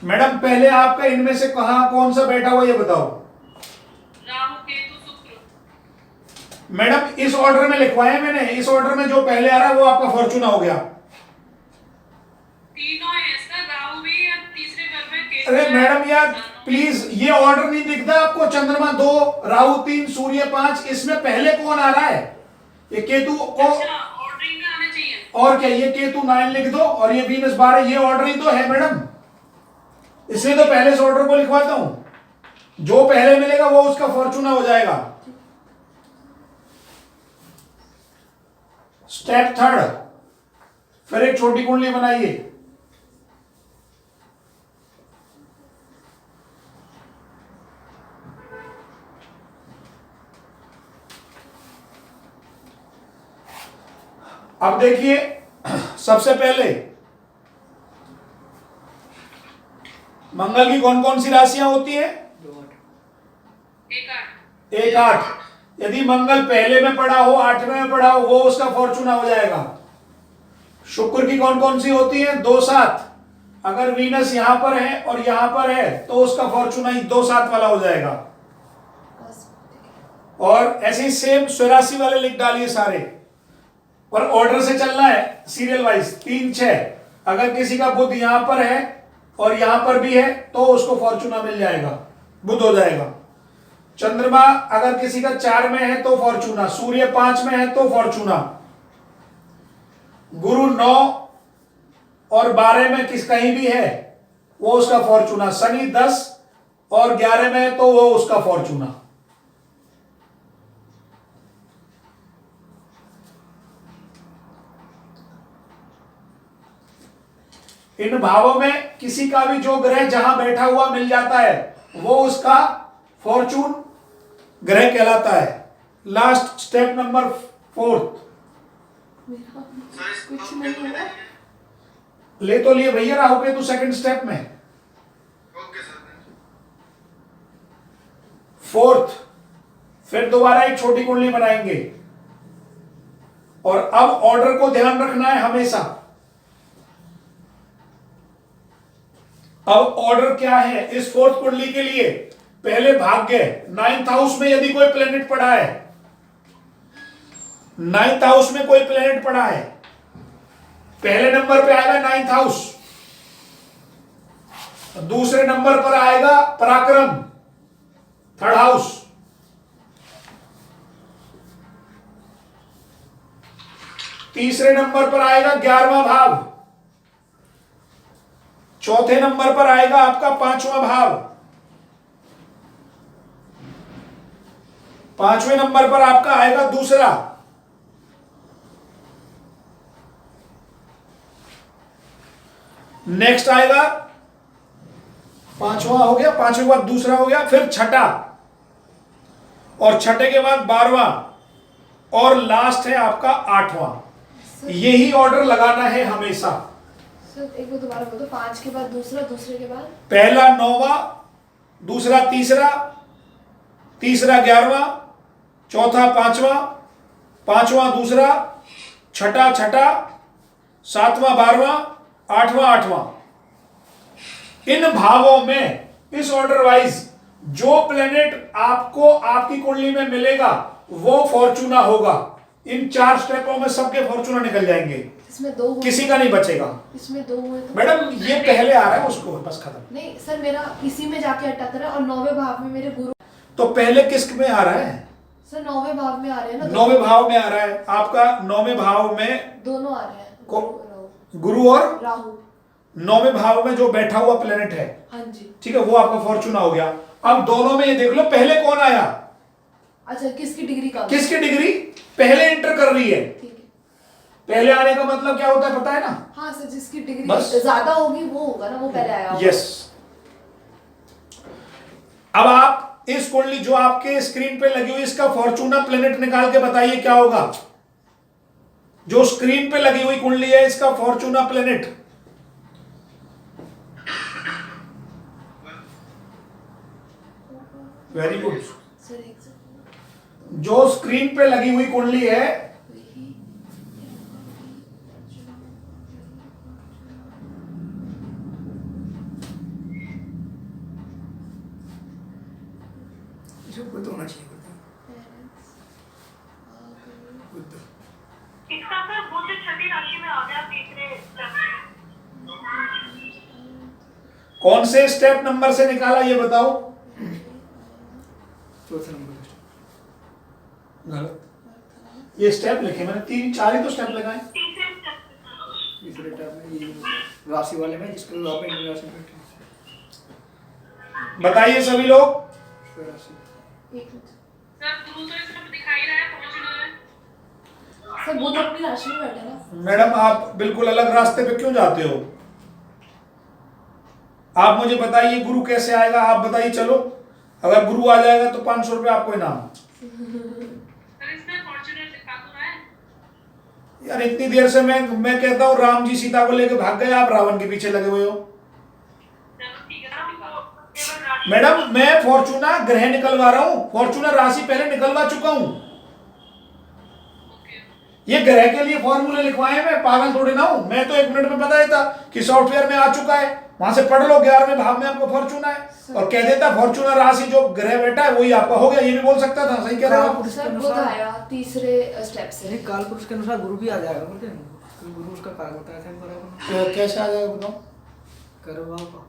[SPEAKER 1] मैडम पहले आपका इनमें से कहाँ कौन सा बैठा हुआ ये बताओ।
[SPEAKER 3] राहु केतु शुक्र।
[SPEAKER 1] मैडम इस ऑर्डर में लिखवाए मैंने, इस ऑर्डर में जो पहले आ रहा है वो आपका फॉर्चूना हो गया।
[SPEAKER 3] तीनों है सर, राहु भी और तीसरे घर में केतु।
[SPEAKER 1] अरे
[SPEAKER 3] है।
[SPEAKER 1] मैडम यार प्लीज, ये ऑर्डर नहीं दिखता आपको? चंद्रमा 2, राहु 3, सूर्य 5, इसमें पहले कौन आ रहा है? ये केतु को,
[SPEAKER 3] अच्छा ऑर्डरिंग में आने चाहिए।
[SPEAKER 1] और क्या, ये केतु 9 लिख दो और ये वीनस 12, ये ऑर्डर ही तो है मैडम। इसलिए तो पहले से ऑर्डर को लिखवाता हूं, जो पहले मिलेगा वो उसका फॉर्चूना हो जाएगा। स्टेप 3, फिर एक छोटी कुंडली बनाइए। अब देखिए, सबसे पहले मंगल की कौन कौन सी राशियां होती हैं?
[SPEAKER 5] 2 8।
[SPEAKER 3] एक 8
[SPEAKER 1] 1 8। यदि मंगल पहले में पड़ा हो, 8वें में पड़ा हो, वो उसका फॉर्चूना हो जाएगा। शुक्र की कौन कौन सी होती है? 2 7। अगर वीनस यहां पर है और यहां पर है तो उसका फॉर्चूना ही 2 7 वाला हो जाएगा। और ऐसे ही सेम 84 वाले लिख डालिए सारे, और ऑर्डर से चलना है सीरियल वाइज। 3 6। अगर किसी का बुध यहां पर है और यहां पर भी है तो उसको फॉर्चूना मिल जाएगा, बुध हो जाएगा। चंद्रमा अगर किसी का 4 में है तो फॉर्चूना, सूर्य 5 में है तो फॉर्चूना, गुरु 9 और 12 में किस कहीं भी है वो उसका फॉर्चूना, शनि 10 और 11 में है तो वो उसका फॉर्चूना। इन भावों में किसी का भी जो ग्रह जहां बैठा हुआ मिल जाता है वो उसका फॉर्चून ग्रह कहलाता है। Last step number 4।
[SPEAKER 2] मेरा
[SPEAKER 6] सर इस
[SPEAKER 2] कुछ नहीं हुआ।
[SPEAKER 1] ले तो लिए भैया राहु के तो सेकंड स्टेप में।
[SPEAKER 6] Okay sir.
[SPEAKER 1] 4th, फिर दोबारा एक छोटी कुंडली बनाएंगे और अब ऑर्डर को ध्यान रखना है हमेशा। अब ऑर्डर क्या है इस 4th कुंडली के लिए? पहले भाग्य 9th हाउस में यदि कोई प्लेनेट पड़ा है, 9th हाउस में कोई प्लेनेट पड़ा है, पहले नंबर पे आएगा 9th हाउस, दूसरे नंबर पर आएगा पराक्रम 3rd हाउस, तीसरे नंबर पर आएगा 11वां भाव, चौथे नंबर पर आएगा आपका 5वां भाव, 5वें नंबर पर आपका आएगा दूसरा, नेक्स्ट आएगा 5वां हो गया, 5वें के बाद दूसरा हो गया, फिर छठा और छठे के बाद 12वां और लास्ट है आपका 8वां। यही ऑर्डर लगाना है हमेशा।
[SPEAKER 2] सर एक बार दोबारा बोलो। 5 के बाद दूसरा, दूसरे के बाद
[SPEAKER 1] पहला 9वां, दूसरा तीसरा, तीसरा 11वां, चौथा 5वां, 5वां दूसरा, छठा छठा, 7वां 12वां, 8वां 8वां। इन भावों में इस ऑर्डर वाइज जो प्लेनेट आपको आपकी कुंडली में मिलेगा वो फॉर्चूना होगा। इन 4 स्टेपों में सबके फॉर्चूना निकल जाएंगे,
[SPEAKER 2] इसमें 2 हुए।
[SPEAKER 1] किसी का नहीं बचेगा।
[SPEAKER 2] इसमें 2 हुए तो
[SPEAKER 1] मैडम ये पहले आ रहा है उसको, बस खत्म।
[SPEAKER 2] नहीं सर, मेरा इसी में जाके अटक रहा है और 9वें भाव में मेरे गुरु।
[SPEAKER 1] तो पहले किस में आ रहा है?
[SPEAKER 2] सर 9वें भाव में आ रहे हैं ना।
[SPEAKER 1] 9वें भाव में आ रहा है आपका। 9वें भाव में
[SPEAKER 2] दोनों आ रहे हैं,
[SPEAKER 1] गुरु और
[SPEAKER 2] राहु।
[SPEAKER 1] 9वें भाव में जो बैठा हुआ प्लेनेट है,
[SPEAKER 2] हाँ जी।
[SPEAKER 1] ठीक है, वो आपका फॉर्चूना हो गया। अब दोनों में ये देख लो पहले कौन आया,
[SPEAKER 2] अच्छा किसकी डिग्री का?
[SPEAKER 1] किसकी डिग्री पहले एंटर कर रही है।
[SPEAKER 2] ठीक है।
[SPEAKER 1] पहले आने का मतलब क्या होता है पता है ना?
[SPEAKER 2] हाँ सर, जिसकी डिग्री
[SPEAKER 1] बस।
[SPEAKER 2] ज्यादा होगी वो होगा ना, वो पहले आया होगा।
[SPEAKER 1] यस। अब आप इस कुंडली जो आपके स्क्रीन पे लगी हुई इसका फॉर्चूना प्लेनेट निकाल के बताइए क्या होगा। जो स्क्रीन पे लगी हुई कुंडली है इसका Fortuna planet. Very good.
[SPEAKER 2] Sir एक सेकंड।
[SPEAKER 1] जो स्क्रीन पे लगी हुई कुंडली है
[SPEAKER 5] बुध होना चाहिए, बुध।
[SPEAKER 3] इसका सर बुध छठी राशि में आ गया, तीसरे
[SPEAKER 1] कौन से स्टेप नंबर से निकाला ये बताओ।
[SPEAKER 5] चौथा नंबर।
[SPEAKER 1] गलत, ये स्टेप लिखे मैंने, 3 4 ही तो स्टेप लगाए।
[SPEAKER 5] तीसरे टर्म में ये राशि वाले में जिसको आप इन राशि में बैठे
[SPEAKER 1] बताइए सभी लोग।
[SPEAKER 5] राशि
[SPEAKER 2] एक मिनट।
[SPEAKER 3] सर गुरु तो इसमें दिखाई रहा है, फॉर्च्यूनर है।
[SPEAKER 2] सर बुध अपनी राशि में बैठे ना।
[SPEAKER 1] मैडम आप बिल्कुल अलग रास्ते पे क्यों जाते हो? आप मुझे बताइए गुरु कैसे आएगा, आप बताइए। चलो अगर गुरु आ जाएगा तो 500 रुपये आपको इनाम।
[SPEAKER 3] सर इसमें फॉर्च्यूनर दिखा तो रहा है।
[SPEAKER 1] यार इतनी देर से मैं कहता हूँ राम जी सीता को लेकर भाग गए, आप रावण के पीछे लगे हुए हो।
[SPEAKER 3] चलो ठीक है, आपको केवल
[SPEAKER 1] मैडम मैं फॉर्चूना ग्रह निकलवा रहा हूं, फॉर्चूना राशि पहले निकलवा चुका हूं।
[SPEAKER 3] ओके।
[SPEAKER 1] ये ग्रह के लिए फॉर्मूले लिखवाए हैं, मैं पागल थोड़ी ना हूं। मैं तो 1 मिनट में बता देता कि सॉफ्टवेयर में आ चुका है, वहां से पढ़ लो 11वें भाव में आपको फॉर्चूना है, और कह देता फॉर्चूना राशि जो ग्रह बैठा है वही आपका हो गया। ये भी बोल सकता था, सही कह रहे हो आप।
[SPEAKER 2] सर बुध आया तीसरे स्टेप से।
[SPEAKER 5] यानी काल पुरुष के अनुसार गुरु भी आ जाएगा बोलते हैं, क्योंकि गुरु उसका कारक होता है बराबर
[SPEAKER 1] कैसे आ जाएगा बताओ?
[SPEAKER 5] कर्म भाव का।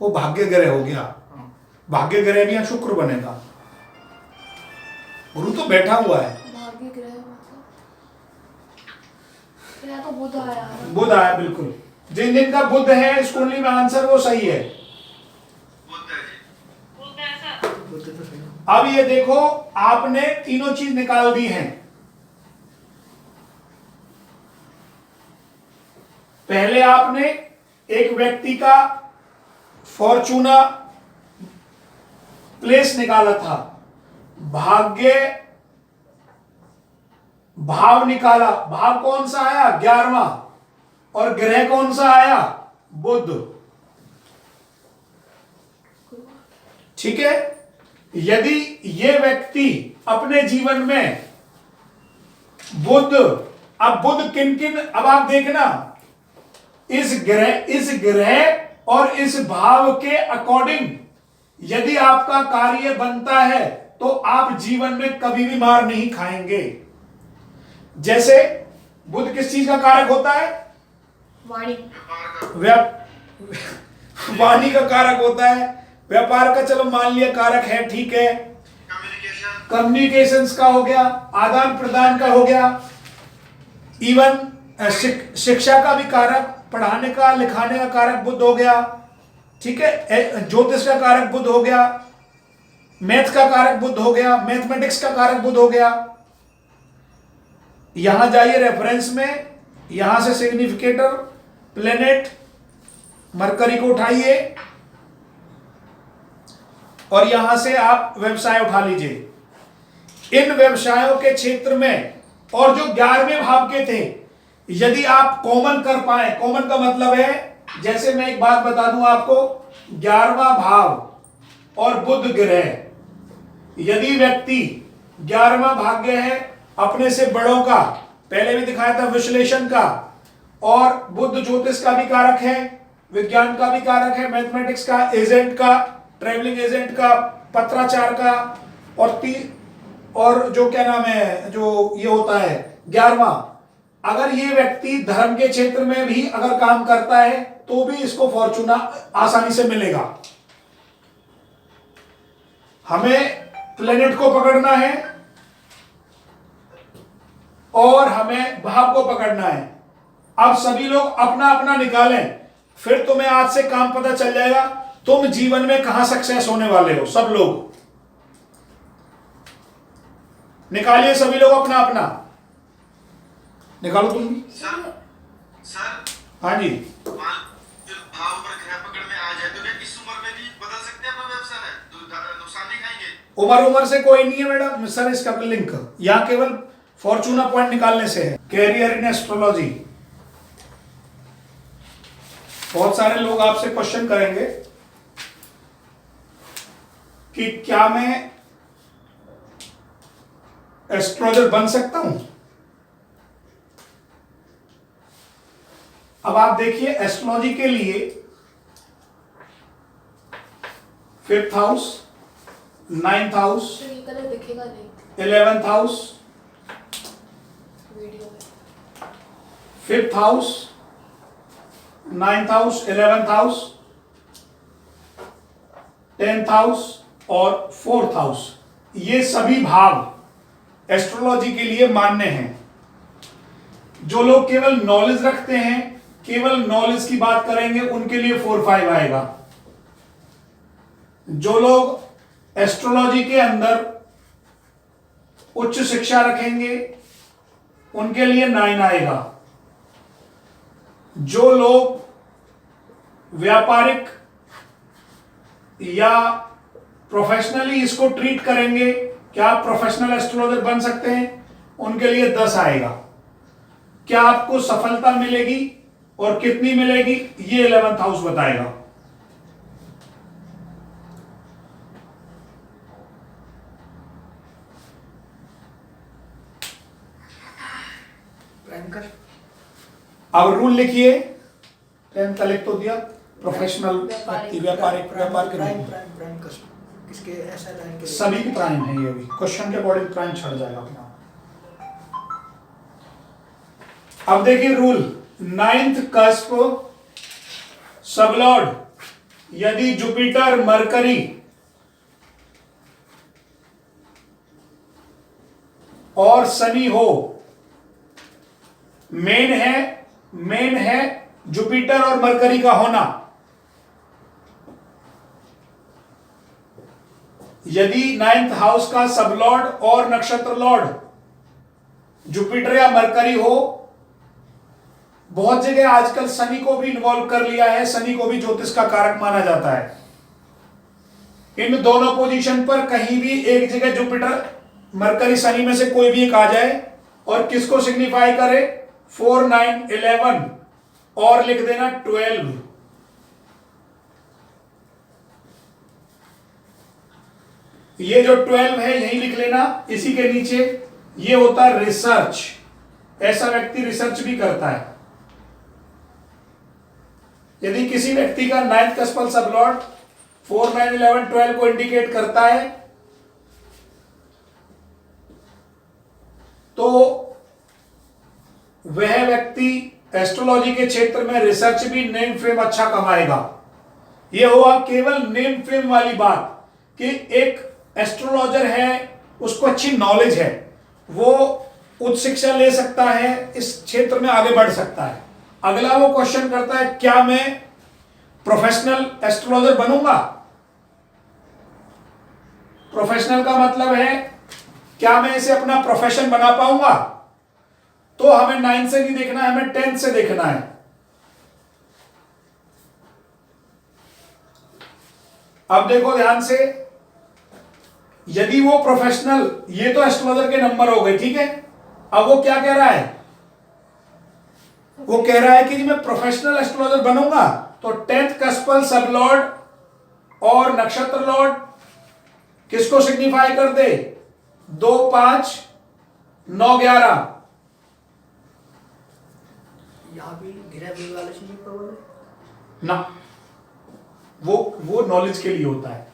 [SPEAKER 1] वो भाग्य ग्रह हो गया,
[SPEAKER 5] हाँ।
[SPEAKER 1] भाग्य ग्रह भी यहाँ शुक्र बनेगा, गुरु तो बैठा हुआ है।
[SPEAKER 2] भाग्य ग्रह मतलब या तो बुध आया है।
[SPEAKER 1] बुध आया, बिल्कुल। जिन दिन का बुध है इस कुंडली में आंसर वो सही है।
[SPEAKER 6] बुद्ध है जी।
[SPEAKER 3] बोलते हैं सर।
[SPEAKER 5] बुद्ध तो सही है।
[SPEAKER 1] अब ये देखो, आपने तीनों चीज निकाल दी हैं। पहले आपने एक व्यक्ति का फॉर्चूना प्लेस निकाला था, भाग्य भाव निकाला, भाव कौन सा आया? 11वां, और ग्रह कौन सा आया? बुध। ठीक है। यदि ये व्यक्ति अपने जीवन में बुध, अब बुध किन किन, अब आप देखना इस ग्रह और इस भाव के अकॉर्डिंग यदि आपका कार्य बनता है तो आप जीवन में कभी भी मार नहीं खाएंगे। जैसे बुध किस चीज का कारक होता है?
[SPEAKER 2] वाणी।
[SPEAKER 1] वाणी का कारक होता है। व्यापार का चलो मान लिया कारक है, ठीक है।
[SPEAKER 6] कम्युनिकेशन।
[SPEAKER 1] कम्युनिकेशंस का हो गया, आदान प्रदान का हो गया, इवन शिक्षा का भी कारक, पढ़ाने का लिखाने का कारक बुध हो गया, ठीक है। ज्योतिष का कारक बुध हो गया, मैथ का कारक बुध हो गया, मैथमेटिक्स का कारक बुध हो गया। यहां जाइए रेफरेंस में, यहां से सिग्निफिकेटर प्लेनेट मरकरी को उठाइए और यहां से आप व्यवसाय उठा लीजिए। इन व्यवसायों के क्षेत्र में और जो 11वें भाव के थे, यदि आप कॉमन कर पाए, कॉमन का मतलब है, जैसे मैं एक बात बता दूं आपको, 11वां भाव और बुध ग्रह, यदि व्यक्ति 11वां भाग्य है अपने से बड़ों का, पहले भी दिखाया था विश्लेषण का, और बुध ज्योतिष का भी कारक है, विज्ञान का भी कारक है, मैथमेटिक्स का, एजेंट का, ट्रेवलिंग एजेंट का, पत्राचार का, और जो क्या नाम है, जो ये होता है 11वां, अगर ये व्यक्ति धर्म के क्षेत्र में भी अगर काम करता है तो भी इसको फॉर्चूना आसानी से मिलेगा। हमें प्लेनेट को पकड़ना है और हमें भाव को पकड़ना है। अब सभी लोग अपना अपना निकालें, फिर तुम्हें आज से काम पता चल जाएगा तुम जीवन में कहां सक्सेस होने वाले हो। सब लोग निकालिए, सभी लोग अपना अपना निकालो। तुम
[SPEAKER 6] सर
[SPEAKER 1] हाँ जी,
[SPEAKER 6] जो भाव पर ग्रह पकड़ में आ जाए तो क्या इस उम्र में भी बदल सकते हैं अपना व्यवसाय? नुकसान नहीं खाएंगे?
[SPEAKER 1] उम्र से कोई नहीं है मैडम सर, इसका लिंक यहाँ केवल फॉर्चूना पॉइंट निकालने से है। कैरियर इन एस्ट्रोलॉजी, बहुत सारे लोग आपसे क्वेश्चन करेंगे कि क्या मैं एस्ट्रोलॉजर बन सकता हूं। अब आप देखिए, एस्ट्रोलॉजी के लिए 5th हाउस, 9th हाउस,
[SPEAKER 2] तो ये कलर दिखेगा नहीं
[SPEAKER 1] 11th हाउस,
[SPEAKER 2] वीडियो में।
[SPEAKER 1] 5th house, 9th house, 11th house, 10th house और 4th हाउस, ये सभी भाव एस्ट्रोलॉजी के लिए मान्य हैं। जो लोग केवल नॉलेज रखते हैं, केवल नॉलेज की बात करेंगे, उनके लिए 4-5 आएगा। जो लोग एस्ट्रोलॉजी के अंदर उच्च शिक्षा रखेंगे उनके लिए 9 आएगा। जो लोग व्यापारिक या प्रोफेशनली इसको ट्रीट करेंगे, क्या आप प्रोफेशनल एस्ट्रोलॉजर बन सकते हैं, उनके लिए 10 आएगा। क्या आपको सफलता मिलेगी और कितनी मिलेगी, ये 11th हाउस बताएगा।
[SPEAKER 5] बैंकर,
[SPEAKER 1] अब रूल लिखिए, 10 का लिख तो दिया, प्रोफेशनल व्यक्ति, व्यापारिक, व्यापार के
[SPEAKER 5] प्राइम
[SPEAKER 1] रूप में।
[SPEAKER 5] प्राइम प्राइम कस्टमर किसके ऐसा लाइन के
[SPEAKER 1] सभी की प्राइम है ये, अभी क्वेश्चन के अकॉर्डिंग प्राइम छड़ जाएगा अपना। अब देखिए रूल, 9th कस्प सबलॉर्ड यदि जुपिटर मरकरी और शनि हो, मेन है जुपिटर और मरकरी का होना। यदि 9th हाउस का सबलॉर्ड और नक्षत्र लॉर्ड जुपिटर या मरकरी हो, बहुत जगह आजकल शनि को भी इन्वॉल्व कर लिया है, शनि को भी ज्योतिष का कारक माना जाता है। इन दोनों पोजीशन पर कहीं भी एक जगह जुपिटर मरकरी शनि में से कोई भी एक आ जाए और किसको सिग्निफाई करे, 4 9 11 और लिख देना 12। ये जो 12 है यही लिख लेना, इसी के नीचे ये होता है रिसर्च, ऐसा व्यक्ति रिसर्च भी करता है। यदि किसी व्यक्ति का 9th कस्पल सबलॉर्ड 4 9 11 12 को इंडिकेट करता है तो वह व्यक्ति एस्ट्रोलॉजी के क्षेत्र में रिसर्च भी, नेम फेम अच्छा कमाएगा। यह हुआ केवल नेम फेम वाली बात कि एक एस्ट्रोलॉजर है, उसको अच्छी नॉलेज है, वो उच्च शिक्षा ले सकता है, इस क्षेत्र में आगे बढ़ सकता है। अगला वो क्वेश्चन करता है, क्या मैं प्रोफेशनल एस्ट्रोलॉजर बनूंगा? प्रोफेशनल का मतलब है क्या मैं इसे अपना प्रोफेशन बना पाऊंगा? तो हमें 9 से नहीं देखना है, हमें 10 से देखना है। अब देखो ध्यान से, यदि वो प्रोफेशनल, ये तो एस्ट्रोलॉजर के नंबर हो गए, ठीक है। अब वो क्या कह रहा है, वो कह रहा है कि मैं प्रोफेशनल एस्ट्रोलॉजर बनूंगा तो 10th कस्पल सबलॉर्ड और नक्षत्र लॉर्ड किसको सिग्निफाई कर दे, 2 5 9 11।
[SPEAKER 5] यहाँ भी गिरा भी वाला चीज प्रॉब्लम है
[SPEAKER 1] ना, वो नॉलेज के लिए होता है,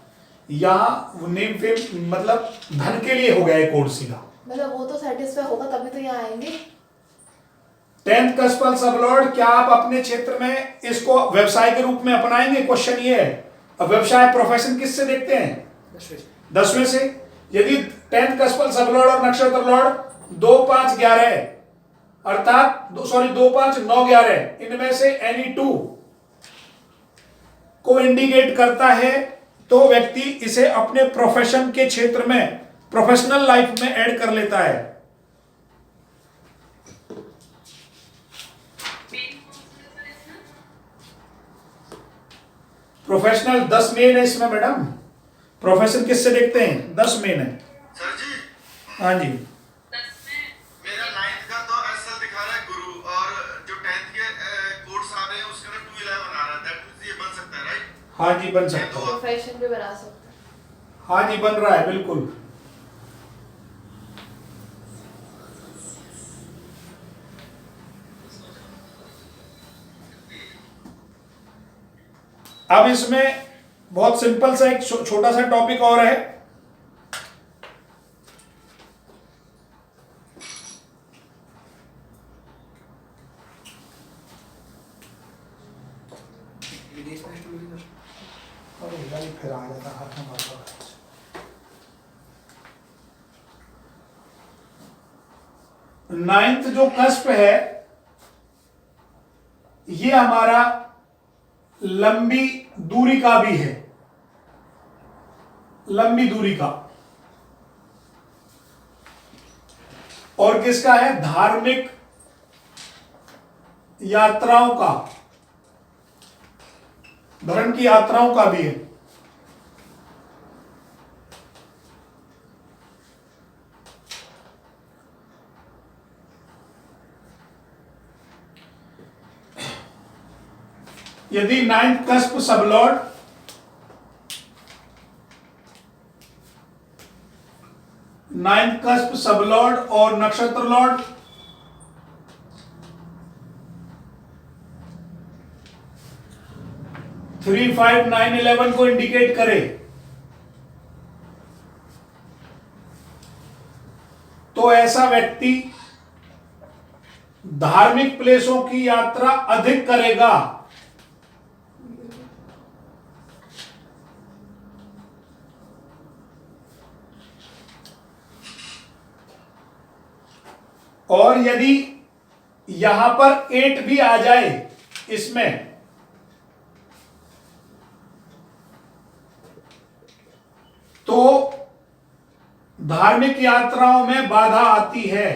[SPEAKER 1] यहां नेम फेम मतलब धन के लिए हो गया है कोर्स सीधा।
[SPEAKER 2] मतलब वो तो सेटिस्फाई होगा तभी तो यहाँ आएंगे।
[SPEAKER 1] 10th कस्पल सबलॉर्ड, क्या आप अपने क्षेत्र में इसको व्यवसाय के रूप में अपनाएंगे? क्वेश्चन ये है। अब व्यवसाय प्रोफेशन किससे देखते हैं? 10वें से। यदि 10th कस्पल सबलॉर्ड और नक्षत्र लॉर्ड 2 5 11 अर्थात 2 5 9 11 इनमें से एनी 2 को इंडिकेट करता है तो व्यक्ति इसे अपने प्रोफेशन के क्षेत्र में, प्रोफेशनल लाइफ में ऐड कर लेता है।
[SPEAKER 3] मेन कौन सा है सर इसमें?
[SPEAKER 1] प्रोफेशनल 10 मेन है इसमें मैडम। प्रोफेशन किससे देखते हैं? 10 मेन है।
[SPEAKER 6] सर जी,
[SPEAKER 1] हाँ जी,
[SPEAKER 3] 10 में
[SPEAKER 6] मेरा 9th का तो एसएल दिखा रहा है गुरु, और जो 10th के कोर्स आ रहे हैं उसका ना 2 11 आ रहा है। दैट मींस ये बन सकता है, राइट?
[SPEAKER 1] हाँ जी बन सकता है।
[SPEAKER 2] प्रोफेशन भी बना सकते हैं।
[SPEAKER 1] हाँ जी बन रहा है बिल्कुल। अब इसमें बहुत सिंपल सा एक छोटा सा टॉपिक और है।
[SPEAKER 5] विदेश में एस्ट्रोलॉजी
[SPEAKER 1] और भाई फिर आ जाता हाथ में मारता। 9th जो कस्प है ये हमारा लंबी दूरी का भी है, लंबी दूरी का, और किसका है? धार्मिक यात्राओं का, धर्म की यात्राओं का भी है। यदि 9th कस्प सबलॉर्ड और नक्षत्र लॉर्ड 3, 5, 9, 11 को इंडिकेट करे, तो ऐसा व्यक्ति धार्मिक प्लेसों की यात्रा अधिक करेगा। और यदि यहां पर 8 भी आ जाए इसमें, तो धार्मिक यात्राओं में बाधा आती है।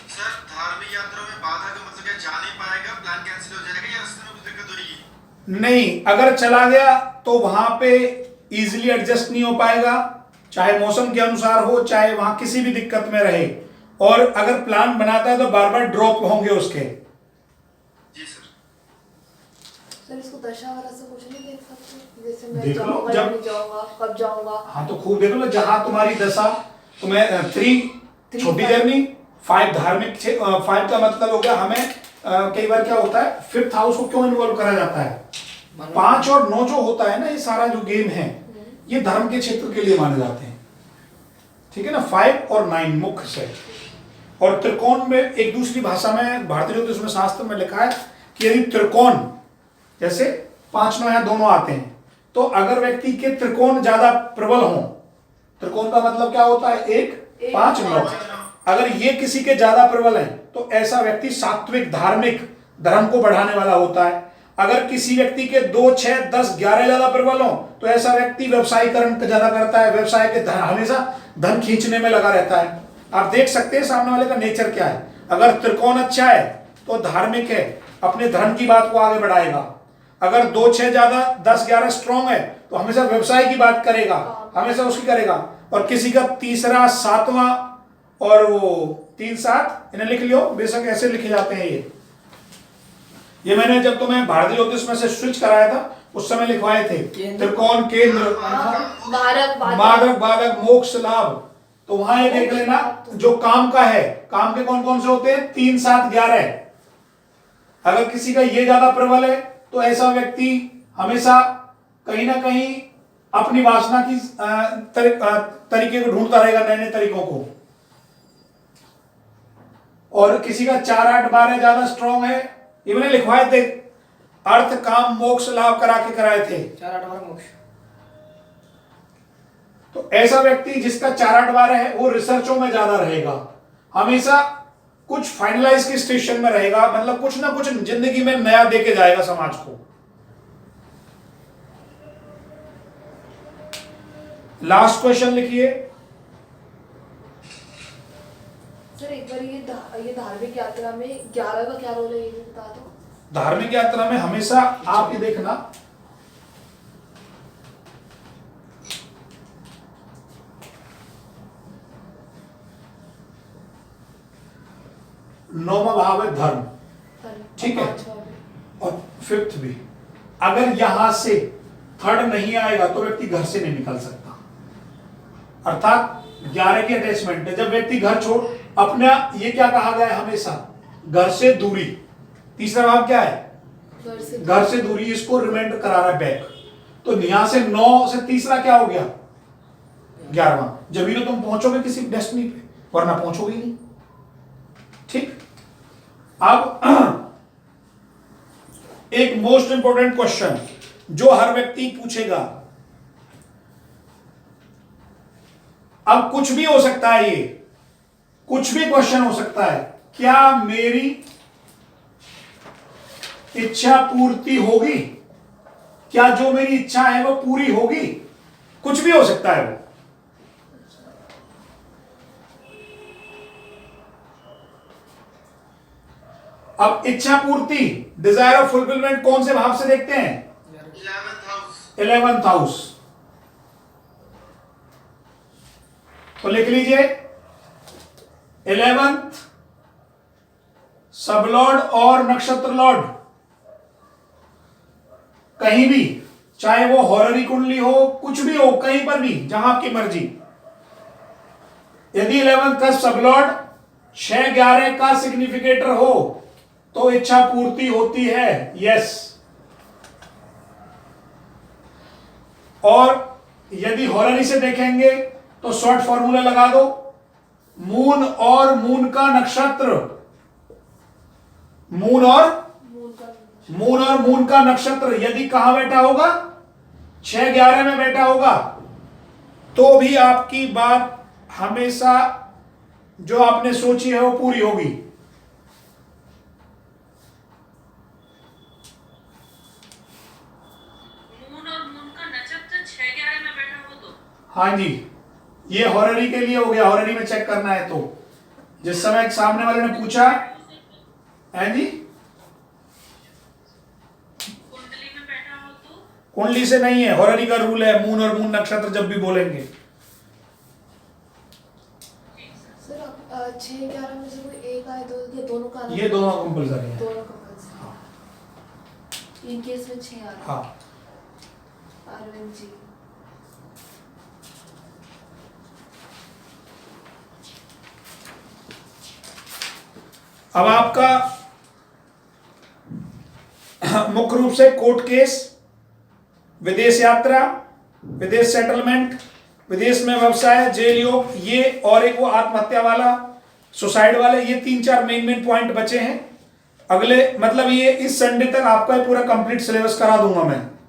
[SPEAKER 6] सर धार्मिक यात्रा में बाधा का मतलब क्या, जा नहीं पाएगा, प्लान कैंसिल हो जाएगा या रास्ते में कुछ दिक्कत होगी?
[SPEAKER 1] नहीं, अगर चला गया तो वहां पे इजीली एडजस्ट नहीं हो पाएगा, चाहे मौसम के अनुसार हो, चाहे वहां किसी भी दिक्कत में रहे। और अगर प्लान बनाता है तो बार बार ड्रॉप होंगे उसके।
[SPEAKER 6] जी सर।
[SPEAKER 2] सर इसको दशा वाला से कुछ नहीं देख सकते, जैसे मैं
[SPEAKER 1] देख लो,
[SPEAKER 2] जाऊंगा
[SPEAKER 1] जब-
[SPEAKER 2] या नहीं जाऊंगा, कब जाऊंगा।
[SPEAKER 1] हाँ तो खूब देख लो, जहां तुम्हारी दशा, तुम्हें 3 छोटी
[SPEAKER 2] 5
[SPEAKER 1] जर्नी, 5 धार्मिक, 5 का मतलब हो गया हमें कई बार क्या होता है 5th हाउस को क्यों इन्वॉल्व करा जाता है, 5 और 9 जो होता है ना, ये सारा जो गेम है ये धर्म के क्षेत्र के लिए माने जाते हैं, ठीक है ना। 5 और 9 मुख्य से। और त्रिकोण में एक दूसरी भाषा में, भारतीय ज्योतिष में शास्त्र में लिखा है कि यदि त्रिकोण जैसे 5 9 या दोनों आते हैं, तो अगर व्यक्ति के त्रिकोण ज्यादा प्रबल हों, त्रिकोण का मतलब क्या होता है 1 5 9, अगर ये किसी के ज्यादा प्रबल हैं तो ऐसा व्यक्ति सात्विक धार्मिक धर्म को बढ़ाने वाला होता है। अगर किसी व्यक्ति के 2 6 10 11 ज्यादा प्रबल हो तो ऐसा व्यक्ति व्यवसायीकरण ज्यादा करता है, व्यवसाय के हमेशा धन खींचने में लगा रहता है। आप देख सकते हैं सामने वाले का नेचर क्या है। अगर त्रिकोण अच्छा है तो धार्मिक है, अपने धर्म की बात को आगे बढ़ाएगा। अगर 2 6 ज्यादा 10 11 स्ट्रॉन्ग है तो हमेशा व्यवसाय की बात करेगा, हमेशा उसकी करेगा। और किसी का 3रा 7वां और वो 3 7 इन्हें लिख लियो, बेशक ऐसे लिखे जाते हैं। ये मैंने जब तुम्हें भारतीय ज्योतिष में से स्विच कराया था उस समय लिखवाए थे, त्रिकोण केंद्र मादक बाधक मोक्ष लाभ। तो वहां ये देख लेना जो काम का है, काम के कौन कौन से होते हैं 3 7 11। अगर किसी का ये ज्यादा प्रबल है तो ऐसा व्यक्ति हमेशा कहीं ना कहीं अपनी वासना की तरीके को ढूंढता रहेगा, नए नए तरीकों को। और किसी का 4 8 12 ज्यादा स्ट्रॉन्ग है, ये मैंने लिखवाए थे, अर्थ काम मोक्ष लाभ करा के कराए थे
[SPEAKER 5] 4 8 12 मोक्ष।
[SPEAKER 1] तो ऐसा व्यक्ति जिसका 4 8 12 है वो रिसर्चों में ज्यादा रहेगा, हमेशा कुछ फाइनलाइज के स्टेशन में रहेगा, मतलब कुछ ना कुछ जिंदगी में नया देके जाएगा समाज को। लास्ट क्वेश्चन लिखिए।
[SPEAKER 2] सर एक बार ये धार्मिक यात्रा में 11 का क्या रोल है ये भी बता दो।
[SPEAKER 1] धार्मिक यात्रा में हमेशा आप ये देखना, नौवां भाव है धर्म, ठीक है, और 5th भी। अगर यहां से 3rd नहीं आएगा तो व्यक्ति घर से नहीं निकल सकता, अर्थात 11 की अटैचमेंट है। जब व्यक्ति घर छोड़ अपना, ये क्या कहा गया है हमेशा, घर से दूरी। तीसरा भाव क्या है, घर से दूरी, इसको रिमाइंडर करा रहा है बैक। तो यहां से 9 से तीसरा क्या हो गया 11वां। जब तो तुम पहुंचोगे किसी डेस्टिनी पे, वरना पहुंचोगे ही नहीं, ठीक। अब एक मोस्ट इंपोर्टेंट क्वेश्चन जो हर व्यक्ति पूछेगा, अब कुछ भी हो सकता है, ये कुछ भी क्वेश्चन हो सकता है, क्या मेरी इच्छा पूर्ति होगी, क्या जो मेरी इच्छा है वो पूरी होगी, कुछ भी हो सकता है वो। अब इच्छा पूर्ति, डिजायर ऑफ फुलफिलमेंट कौन से भाव से देखते हैं 11th हाउस। तो लिख लीजिए 11th सब लॉर्ड और नक्षत्र लॉर्ड कहीं भी, चाहे वो हॉररी कुंडली हो, कुछ भी हो, कहीं पर भी, जहां आपकी मर्जी। यदि 11th का सबलॉर्ड 6-11 का सिग्निफिकेटर हो तो इच्छा पूर्ति होती है, यस। और यदि हॉररी से देखेंगे तो शॉर्ट फॉर्मूला लगा दो, मून और मून का नक्षत्र, मून और मून का नक्षत्र यदि कहां बैठा होगा, 6-11 में बैठा होगा, तो भी आपकी बात हमेशा जो आपने सोची है वो पूरी होगी।
[SPEAKER 3] मून और मून का नक्षत्र 6-11 में बैठा हो तो
[SPEAKER 1] हाँ जी, ये हॉररी के लिए हो गया, हॉररी में चेक करना है तो। जिस समय सामने वाले ने पूछा है जी,
[SPEAKER 3] कुंडली में बैठा हो तो
[SPEAKER 1] कुंडली से नहीं है, हॉररी का रूल है, मून और मून नक्षत्र जब भी बोलेंगे।
[SPEAKER 2] सर अब 6-11 में से कोई एक आए तो ये दोनों का आना
[SPEAKER 1] ये दोनों कंपलसरी है।
[SPEAKER 2] दोनों कंपल्सरी। इन केस में 6 आ रहा
[SPEAKER 1] हाँ,
[SPEAKER 2] है। अरविंद जी
[SPEAKER 1] अब आपका मुख्य रूप से कोर्ट केस, विदेश यात्रा, विदेश सेटलमेंट, विदेश में व्यवसाय, जेल योग, ये और एक वो आत्महत्या वाला, सुसाइड वाले, ये 3-4 मेन पॉइंट बचे हैं। अगले मतलब ये इस संडे तक आपका पूरा कंप्लीट सिलेबस करा दूंगा मैं।